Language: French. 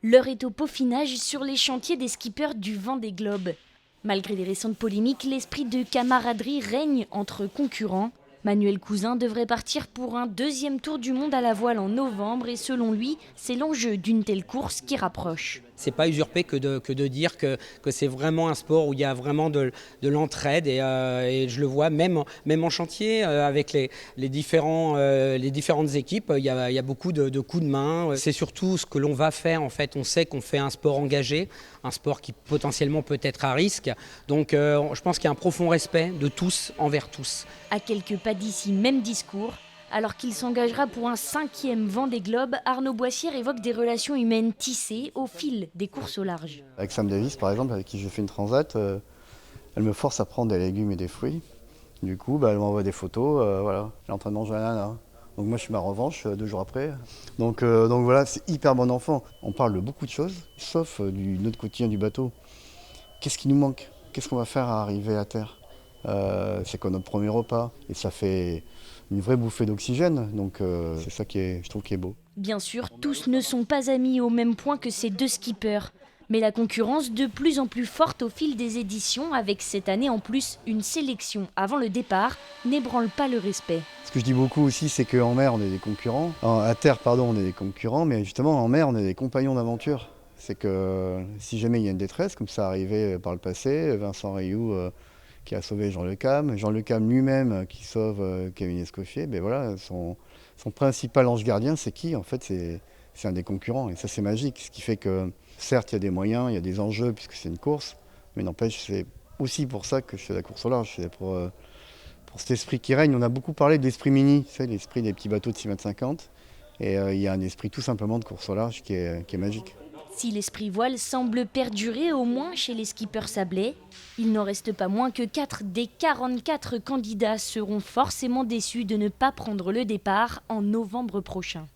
L'heure est au peaufinage sur les chantiers des skippers du Vendée Globe. Malgré les récentes polémiques, l'esprit de camaraderie règne entre concurrents. Manuel Cousin devrait partir pour un deuxième tour du monde à la voile en novembre et selon lui, c'est l'enjeu d'une telle course qui rapproche. C'est pas usurpé que de dire que c'est vraiment un sport où il y a vraiment de l'entraide et je le vois même en chantier avec les différentes équipes, il y a beaucoup de coups de main. C'est surtout ce que l'on va faire en fait. On sait qu'on fait un sport engagé, un sport qui potentiellement peut être à risque. Donc je pense qu'il y a un profond respect de tous envers tous. À quelques pas d'ici, même discours. Alors qu'il s'engagera pour un 5e Vendée Globe, Arnaud Boissière évoque des relations humaines tissées au fil des courses au large. Avec Sam Davis, par exemple, avec qui j'ai fait une transat, elle me force à prendre des légumes et des fruits. Du coup, elle m'envoie des photos, voilà. Elle est en train de manger un ananas. Donc moi, je suis ma revanche 2 jours après. Donc voilà, c'est hyper bon enfant. On parle de beaucoup de choses, sauf du notre quotidien du bateau. Qu'est-ce qui nous manque? Qu'est-ce qu'on va faire à arriver à terre? C'est quoi notre premier repas? Et ça fait une vraie bouffée d'oxygène. Donc c'est ça je trouve qui est beau. Bien sûr, tous ne sont pas amis au même point que ces deux skippers. Mais la concurrence de plus en plus forte au fil des éditions, avec cette année en plus une sélection avant le départ, n'ébranle pas le respect. Ce que je dis beaucoup aussi, c'est qu'en mer, on est des concurrents. À terre, pardon, on est des concurrents, mais justement, en mer, on est des compagnons d'aventure. C'est que si jamais il y a une détresse, comme ça arrivait par le passé, Vincent Rioux qui a sauvé Jean Le Cam, Jean Le Cam lui-même qui sauve Kevin Escoffier, voilà, son principal ange gardien, c'est qui? En fait, c'est un des concurrents, et ça, c'est magique. Ce qui fait que, certes, il y a des moyens, il y a des enjeux, puisque c'est une course, mais n'empêche, c'est aussi pour ça que je fais la course au large. C'est pour cet esprit qui règne. On a beaucoup parlé de l'esprit mini, tu sais, l'esprit des petits bateaux de 6,50 m. Et il y a un esprit tout simplement de course au large qui est magique. Si l'esprit voile semble perdurer au moins chez les skippers sablés, il n'en reste pas moins que 4 des 44 candidats seront forcément déçus de ne pas prendre le départ en novembre prochain.